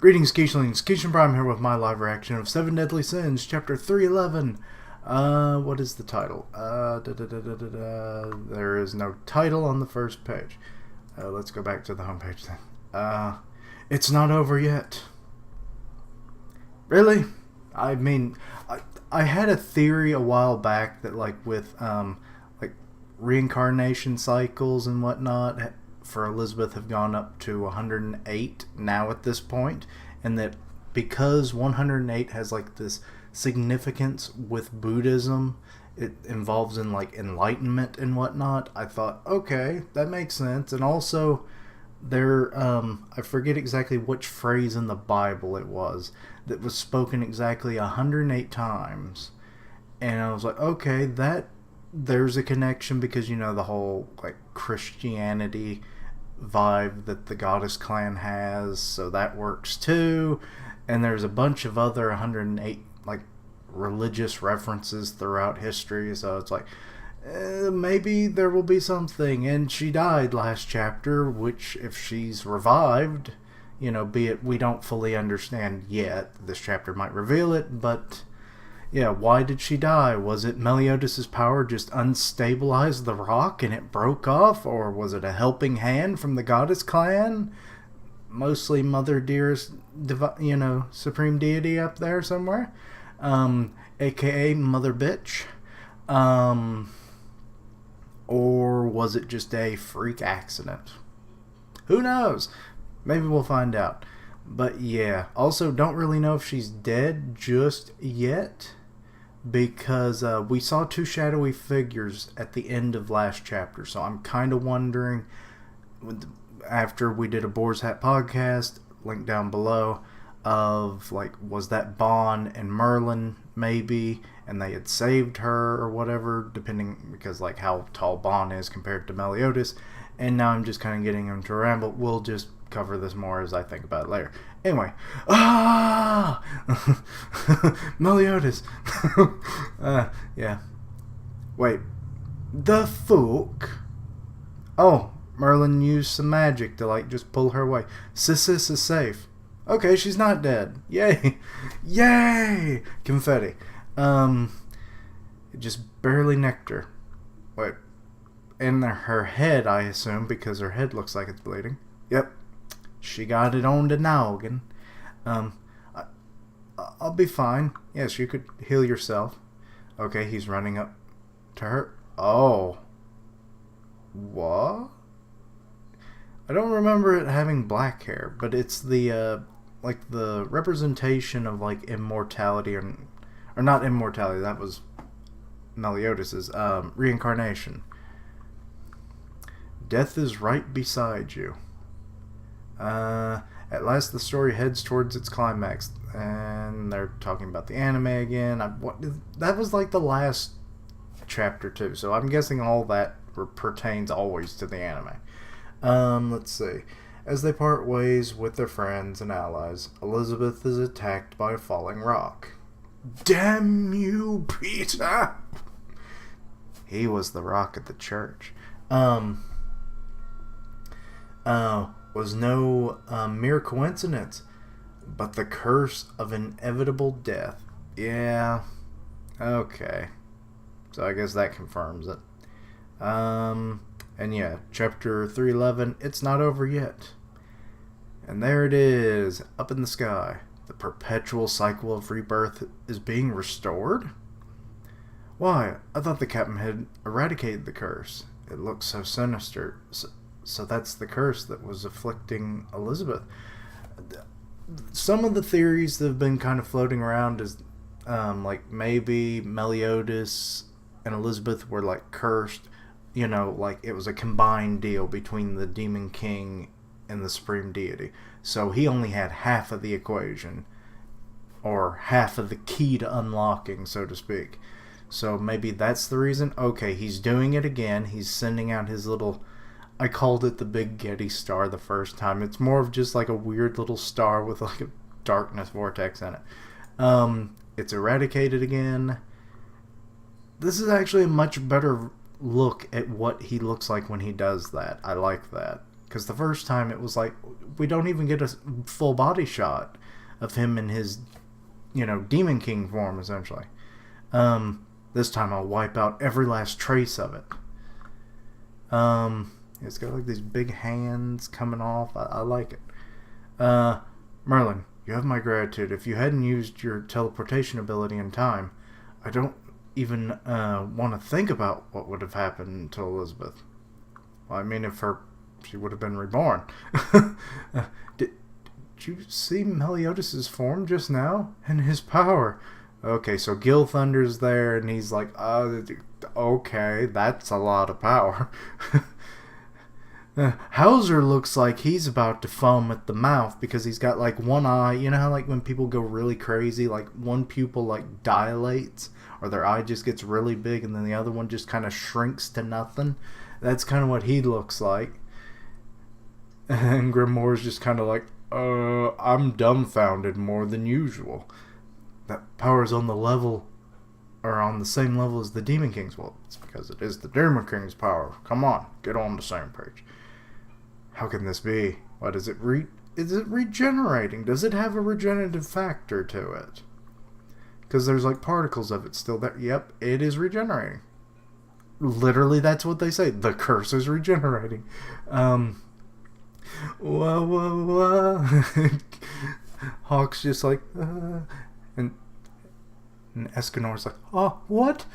Greetings, Keishlings. Keishan Prime here with my live reaction of 7 Deadly Sins, Chapter 311. What is the title? There is no title on the first page. Let's go back to the homepage then. It's not over yet. Really? I mean, I had a theory a while back that, like, with, like, reincarnation cycles and whatnot for Elizabeth have gone up to 108 now at this point, and that because 108 has like this significance with Buddhism, it involves in like enlightenment and whatnot. I thought, okay, that makes sense. And also there, I forget exactly which phrase in the Bible it was that was spoken exactly 108 times, and I was like, okay, that there's a connection, because you know the whole like Christianity vibe that the Goddess clan has, so that works too. And there's a bunch of other 108 like religious references throughout history, so it's like maybe there will be something. And she died last chapter, which if she's revived, you know, be it we don't fully understand yet, this chapter might reveal it, but yeah, why did she die? Was it Meliodas' power just unstabilized the rock and it broke off? Or was it a helping hand from the Goddess clan? Mostly Mother Dearest, you know, Supreme Deity up there somewhere. AKA Mother Bitch. Or was it just a freak accident? Who knows? Maybe we'll find out. But yeah, also don't really know if she's dead just yet, because we saw two shadowy figures at the end of last chapter, so I'm kind of wondering, after we did a Boar's Hat podcast, link down below, of like, was that Bon and Merlin maybe, and they had saved her or whatever, depending, because like how tall Bon is compared to Meliodas. And now I'm just kind of getting him to ramble. We'll just cover this more as I think about it later. Anyway, Meliodas. Yeah. Wait, the fuck? Oh, Merlin used some magic to like just pull her away. Sis is safe. Okay, she's not dead. Yay, yay! Confetti. Just barely nicked her. Wait, in her head, I assume, because her head looks like it's bleeding. Yep. She got it on the noggin. I'll be fine. Yes, you could heal yourself. Okay, he's running up to her. Oh. What? I don't remember it having black hair, but it's the, like, the representation of, like, immortality, or not immortality, that was Meliodas's, reincarnation. Death is right beside you. At last the story heads towards its climax, and they're talking about the anime again. That was like the last chapter too, so I'm guessing all that pertains always to the anime. Let's see. As they part ways with their friends and allies, Elizabeth is attacked by a falling rock. Damn you, Peter! He was the rock at the church. Was no mere coincidence, but the curse of inevitable death. Yeah, okay. So I guess that confirms it. And yeah, chapter 311, it's not over yet. And there it is, up in the sky. The perpetual cycle of rebirth is being restored? Why, I thought the captain had eradicated the curse. It looks so sinister. So that's the curse that was afflicting Elizabeth. Some of the theories that have been kind of floating around is like maybe Meliodas and Elizabeth were like cursed, you know, like it was a combined deal between the Demon King and the Supreme Deity. So he only had half of the equation, or half of the key to unlocking, so to speak. So maybe that's the reason. Okay, he's doing it again. He's sending out his little... I called it the Big Getty Star the first time. It's more of just like a weird little star with like a darkness vortex in it. It's eradicated again. This is actually a much better look at what he looks like when he does that. I like that, Because the first time it was like, we don't even get a full body shot of him in his, Demon King form, essentially. This time I'll wipe out every last trace of it. It's got like these big hands coming off. I like it. Merlin, you have my gratitude. If you hadn't used your teleportation ability in time, I don't even want to think about what would have happened to Elizabeth. Well, I mean, she would have been reborn. Did you see Meliodas' form just now? And his power? Okay, so Gil Thunder's there, and he's like, okay, that's a lot of power. Hauser looks like he's about to foam at the mouth because he's got like one eye. You know how like when people go really crazy, like one pupil like dilates or their eye just gets really big and then the other one just kind of shrinks to nothing? That's kind of what he looks like. And Grimoire's just kind of like, I'm dumbfounded more than usual. That power's on the level, or on the same level as the Demon King's. Well, it's because it is the Demon King's power. Come on, get on the same page. How can this be? What is it? Is it regenerating? Does it have a regenerative factor to it? Because there's like particles of it still there. Yep, it is regenerating. Literally, that's what they say. The curse is regenerating. Whoa. Hawk's just like, and Escanor's like, oh, what?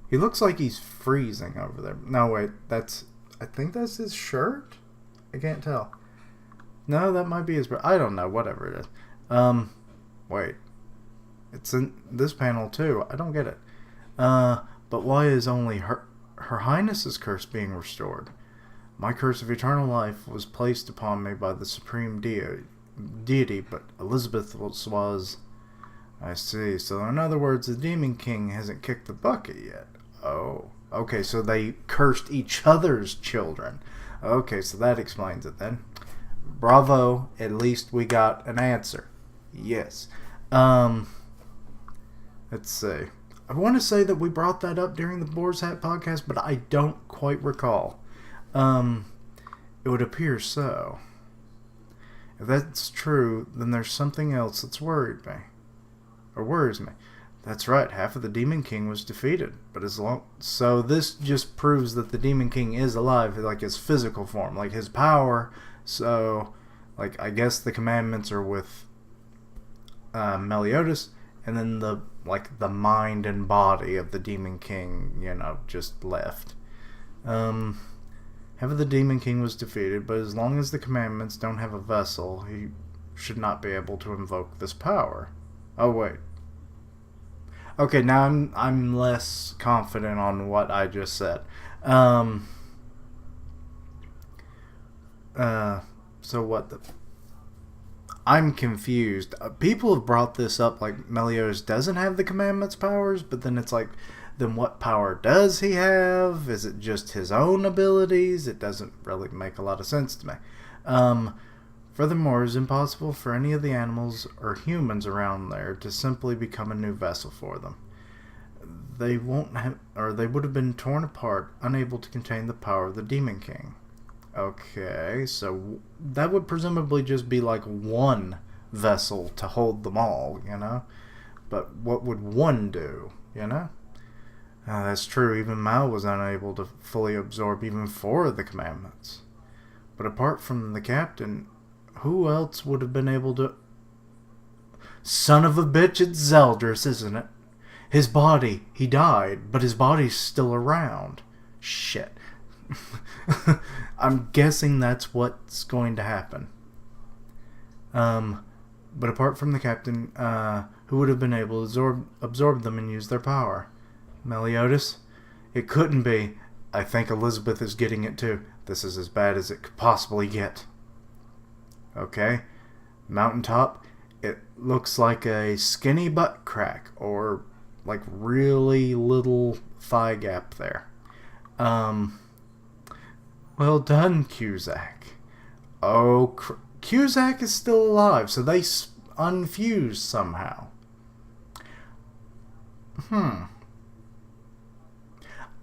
He looks like he's freezing over there. No, wait, I think that's his shirt? I can't tell. No, that might be his, I don't know, whatever it is. Wait. It's in this panel too. I don't get it. But why is only Her Highness's curse being restored? My curse of eternal life was placed upon me by the supreme deity, but Elizabeth was... I see. So in other words, the Demon King hasn't kicked the bucket yet. Oh. Okay, so they cursed each other's children. Okay, so that explains it then. Bravo. At least we got an answer. Yes. Let's see. I want to say that we brought that up during the Boar's Hat podcast, but I don't quite recall. It would appear so. If that's true, then there's something else that's worries me. That's right, half of the Demon King was defeated, but so this just proves that the Demon King is alive, like his physical form, like his power. So, like, I guess the commandments are with Meliodas, and then the mind and body of the Demon King, just left. Half of the Demon King was defeated, but as long as the commandments don't have a vessel, he should not be able to invoke this power. Oh, wait. Okay, now I'm less confident on what I just said. So what the... I'm confused. People have brought this up, like, Meliodas doesn't have the commandments powers, but then it's like, then what power does he have? Is it just his own abilities? It doesn't really make a lot of sense to me. Furthermore, it is impossible for any of the animals or humans around there to simply become a new vessel for them. They won't have, or they would have been torn apart, unable to contain the power of the Demon King. Okay, so that would presumably just be like one vessel to hold them all, But what would one do, That's true, even Mao was unable to fully absorb even 4 of the commandments. But apart from the captain, who else would have been able to... Son of a bitch, it's Zeldris, isn't it? His body, he died, but his body's still around. Shit. I'm guessing that's what's going to happen. But apart from the captain, who would have been able to absorb them and use their power? Meliodas? It couldn't be. I think Elizabeth is getting it too. This is as bad as it could possibly get. Okay. Mountaintop. It looks like a skinny butt crack, or like really little thigh gap there. Well done, Cusack. Oh, Cusack is still alive, so they unfused somehow.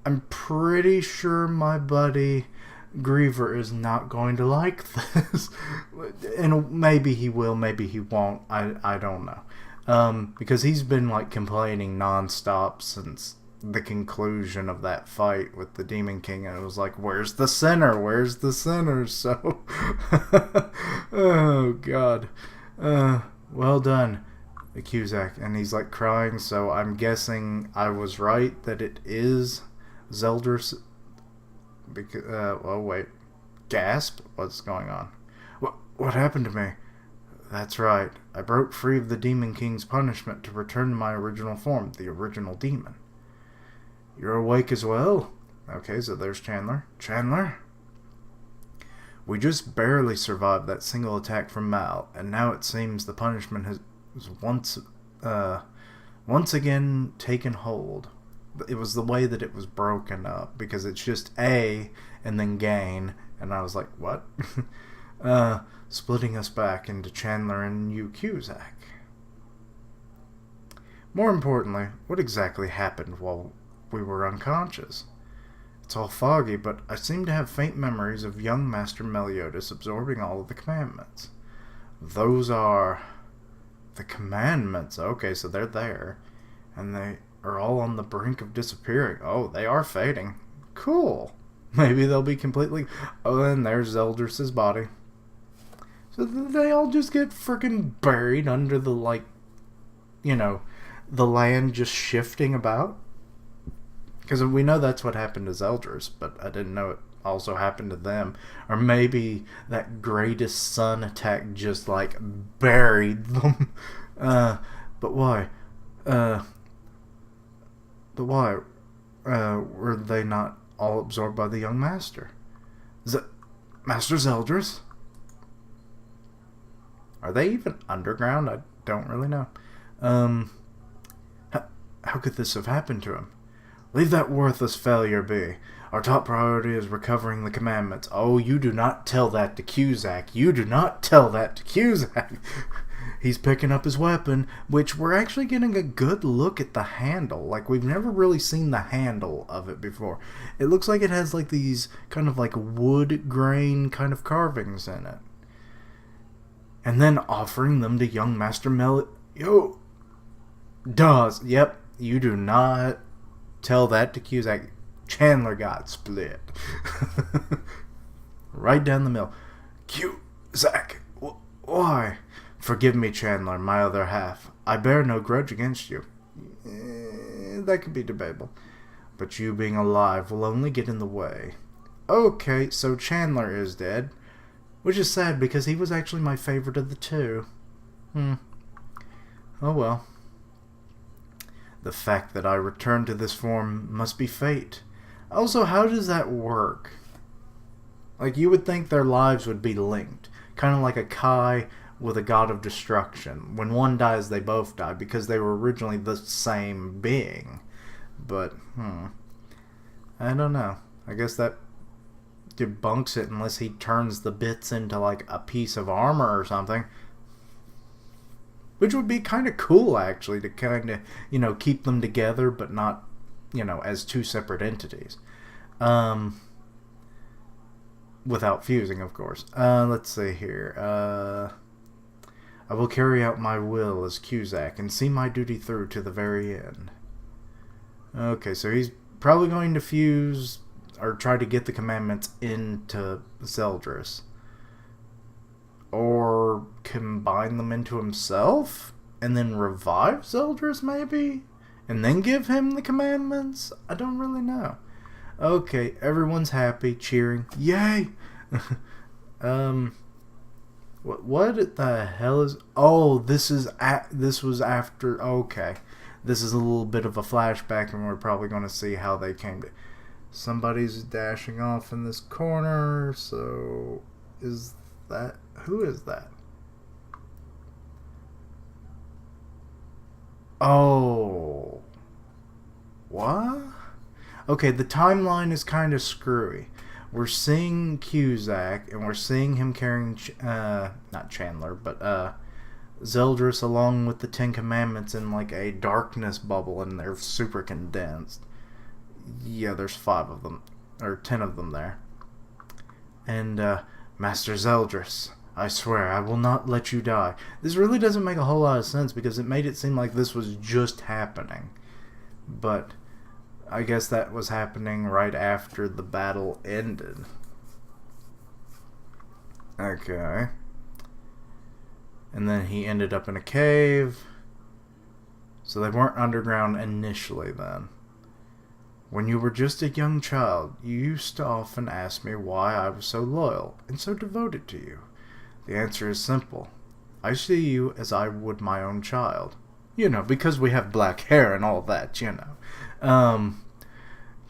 I'm pretty sure my buddy Griever is not going to like this. And maybe he will, maybe he won't. I don't know. Because he's been like complaining nonstop since the conclusion of that fight with the Demon King, and it was like, where's the sinner? Where's the sinner? So, oh god, well done, Cusack. And he's like crying, so I'm guessing I was right that it is Zeldris. Because, oh wait, gasp, what's going on? What happened to me? That's right, I broke free of the Demon King's punishment to return to my original form, the original demon. You're awake as well? Okay, so there's Chandler. Chandler? We just barely survived that single attack from Mal, and now it seems the punishment has once again taken hold. It was the way that it was broken up, because it's just A and then gain, and I was like, what? Splitting us back into Chandler and you, Cusack. More importantly, what exactly happened while we were unconscious? It's all foggy, but I seem to have faint memories of young Master Meliodas absorbing all of the commandments. Those are the commandments. Okay, so they're there, and they are all on the brink of disappearing. Oh, they are fading. Cool. Maybe they'll be completely... Oh, and there's Zeldris' body. So they all just get freaking buried under the, like, you know, the land just shifting about? Because we know that's what happened to Zeldris, but I didn't know it also happened to them. Or maybe that greatest sun attack just, like, buried them. But why? But why? Were they not all absorbed by the young master? Master Zeldris? Are they even underground? I don't really know. How could this have happened to him? Leave that worthless failure be. Our top priority is recovering the commandments. Oh, you do not tell that to Cusack. You do not tell that to Cusack. He's picking up his weapon, which we're actually getting a good look at the handle. Like, we've never really seen the handle of it before. It looks like it has, like, these kind of, like, wood grain kind of carvings in it. And then offering them to young Master Yo! Does. Yep, you do not tell that to Cusack. Chandler got split. Right down the middle. Cusack! Why? Forgive me, Chandler, my other half. I bear no grudge against you. That could be debatable. But you being alive will only get in the way. Okay, so Chandler is dead. Which is sad, because he was actually my favorite of the two. Oh well. The fact that I returned to this form must be fate. Also, how does that work? Like, you would think their lives would be linked. Kind of like a Kai with a god of destruction. When one dies, they both die, because they were originally the same being. But, I don't know. I guess that debunks it, unless he turns the bits into, like, a piece of armor or something. Which would be kind of cool, actually, to kind of, you know, keep them together, but not, you know, as two separate entities. Without fusing, of course. Let's see here. I will carry out my will as Cusack and see my duty through to the very end. Okay, so he's probably going to fuse or try to get the commandments into Zeldris. Or combine them into himself and then revive Zeldris, maybe? And then give him the commandments? I don't really know. Okay, everyone's happy, cheering. Yay! What the hell is... Oh, this was after... Okay. This is a little bit of a flashback, and we're probably going to see how they came to... Somebody's dashing off in this corner, so... Is that... Who is that? Oh. What? Okay, the timeline is kind of screwy. We're seeing Cusack, and we're seeing him carrying, not Chandler, but, Zeldris along with the Ten Commandments in, like, a darkness bubble, and they're super condensed. Yeah, there's 5 of them, or 10 of them there. And, Master Zeldris, I swear I will not let you die. This really doesn't make a whole lot of sense because it made it seem like this was just happening. But I guess that was happening right after the battle ended. Okay. And then he ended up in a cave. So they weren't underground initially then. When you were just a young child, you used to often ask me why I was so loyal and so devoted to you. The answer is simple. I see you as I would my own child. You know, because we have black hair and all that, you know.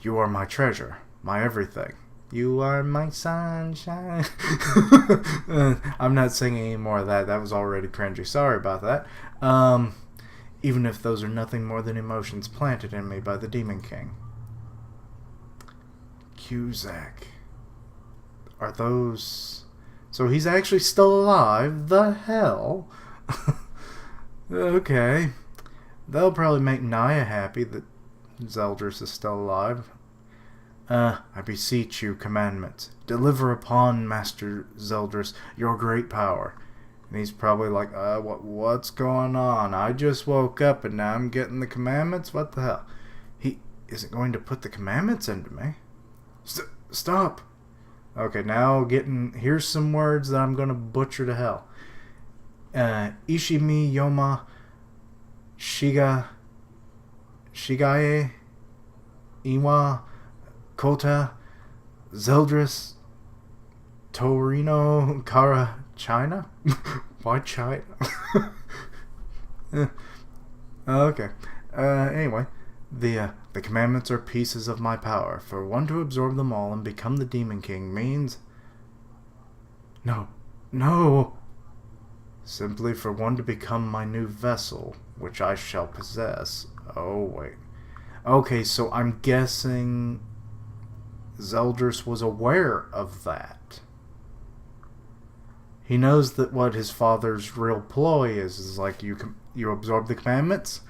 You are my treasure, my everything. You are my sunshine. I'm not singing any more of that. That was already cringy. Sorry about that. Even if those are nothing more than emotions planted in me by the Demon King. Cusack. Are those... So he's actually still alive? The hell? Okay. That'll probably make Naya happy that Zeldris is still alive. I beseech you, commandments. Deliver upon Master Zeldris your great power. And he's probably like, what's going on? I just woke up and now I'm getting the commandments? What the hell? He isn't going to put the commandments into me. Stop. Okay, now here's some words that I'm going to butcher to hell. Ishimi Yoma Shigae Iwa Kota Zeldris Torino Kara China? Why China? Okay. Anyway, the commandments are pieces of my power. For one to absorb them all and become the Demon King means... No. Simply for one to become my new vessel, which I shall possess. Oh, wait. Okay, so I'm guessing Zeldris was aware of that. He knows that what his father's real ploy is like you absorb the commandments,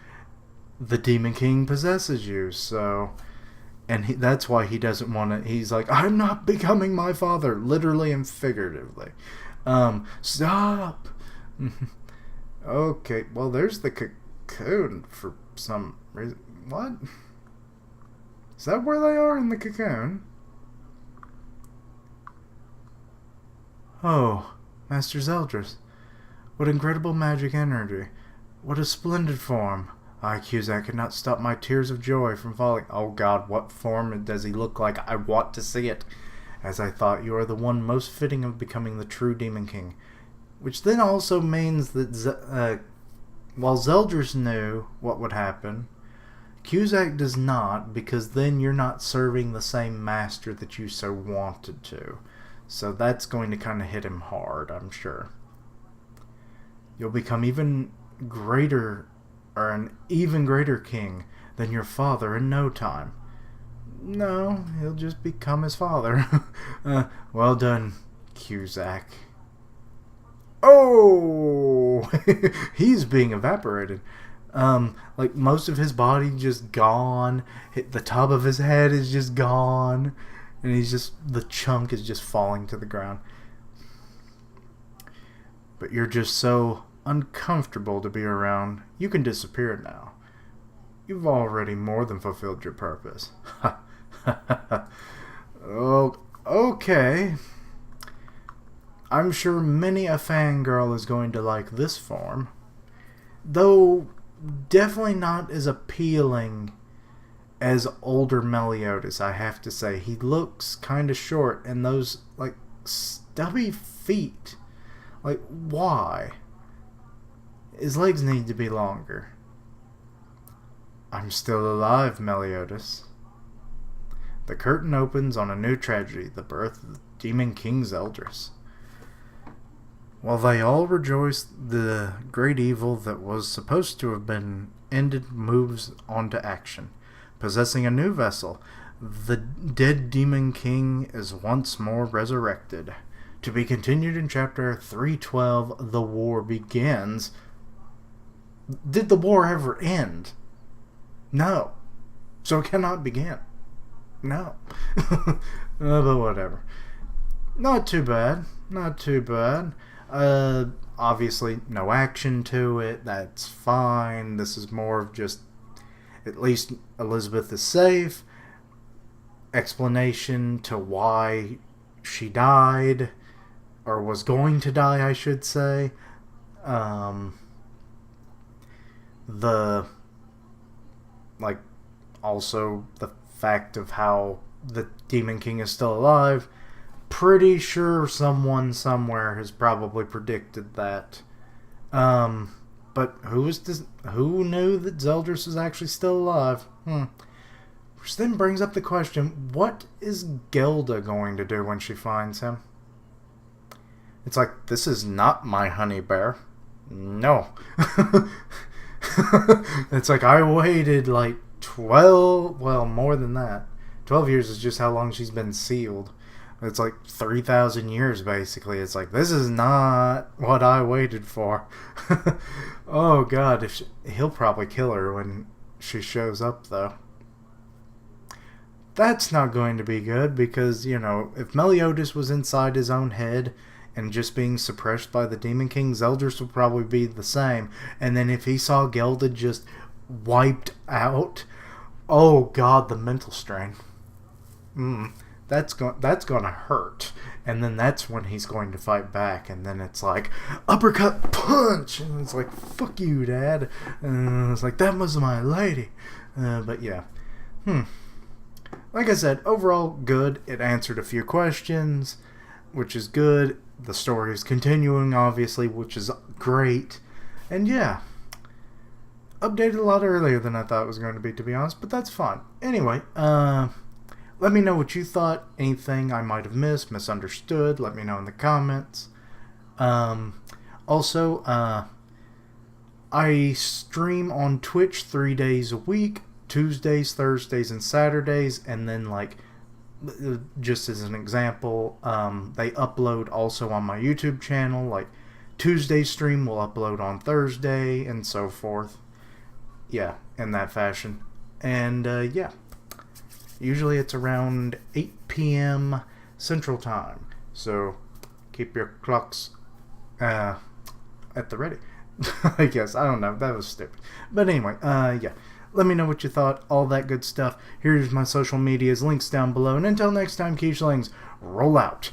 the Demon King possesses you, so... And that's why he doesn't want to... He's like, I'm not becoming my father, literally and figuratively. Stop! Okay, well, there's the cocoon for some reason. What? Is that where they are in the cocoon? Oh, Master Zeldris. What incredible magic energy. What a splendid form. I, Cusack, could not stop my tears of joy from falling. Oh God, what form does he look like? I want to see it. As I thought, you are the one most fitting of becoming the true Demon King. Which then also means that while Zeldris knew what would happen, Cusack does not, because then you're not serving the same master that you so wanted to. So that's going to kind of hit him hard, I'm sure. You'll become even greater, or an even greater king than your father in no time. No, he'll just become his father. Well done, Cusack. Oh! He's being evaporated. Like most of his body just gone. The top of his head is just gone. And the chunk is just falling to the ground. But you're just so uncomfortable to be around. You can disappear now. You've already more than fulfilled your purpose. Oh, okay. I'm sure many a fangirl is going to like this form. Though definitely not as appealing as older Meliodas, I have to say. He looks kind of short, and those, like, stubby feet. Like, why? His legs need to be longer. I'm still alive, Meliodas. The curtain opens on a new tragedy, the birth of the Demon King Zeldris. While they all rejoice, the great evil that was supposed to have been ended moves on to action. Possessing a new vessel, the dead Demon King is once more resurrected. To be continued in chapter 312, The War Begins. Did the war ever end? No. So it cannot begin. No. But whatever. Not too bad. Not too bad. Uh, Obviously, no action to it. That's fine. This is more of just at least Elizabeth is safe. Explanation to why she died, or was going to die, I should say. Um, the like also the fact of how the Demon King is still alive. Pretty sure someone somewhere has probably predicted that. But who knew that Zeldris was actually still alive? Which then brings up the question, what is Gelda going to do when she finds him? It's like, this is not my honey bear. No. It's like, I waited like 12, well, more than that. 12 years is just how long she's been sealed. It's like 3,000 years, basically. It's like, this is not what I waited for. Oh, God. He'll probably kill her when she shows up, though. That's not going to be good because, if Meliodas was inside his own head and just being suppressed by the Demon King, Zeldris would probably be the same. And then if he saw Gelda just wiped out, oh, God, the mental strain. That's going to hurt. And then that's when he's going to fight back. And then it's like, uppercut punch. And it's like, fuck you, Dad. And it's like, that was my lady. But yeah. Like I said, overall good. It answered a few questions, which is good. The story is continuing, obviously, which is great. And yeah. Updated a lot earlier than I thought it was going to be, to be honest. But that's fine. Anyway, let me know what you thought. Anything I might have missed, misunderstood. Let me know in the comments. Also, I stream on Twitch 3 days a week. Tuesdays, Thursdays, and Saturdays. And then, just as an example, they upload also on my YouTube channel. Like, Tuesday stream will upload on Thursday, and so forth. Yeah, in that fashion. And, yeah. Usually it's around 8 p.m. Central Time. So keep your clocks at the ready. I guess. I don't know. That was stupid. But anyway, yeah. Let me know what you thought. All that good stuff. Here's my social medias. Links down below. And until next time, Keishlings, roll out.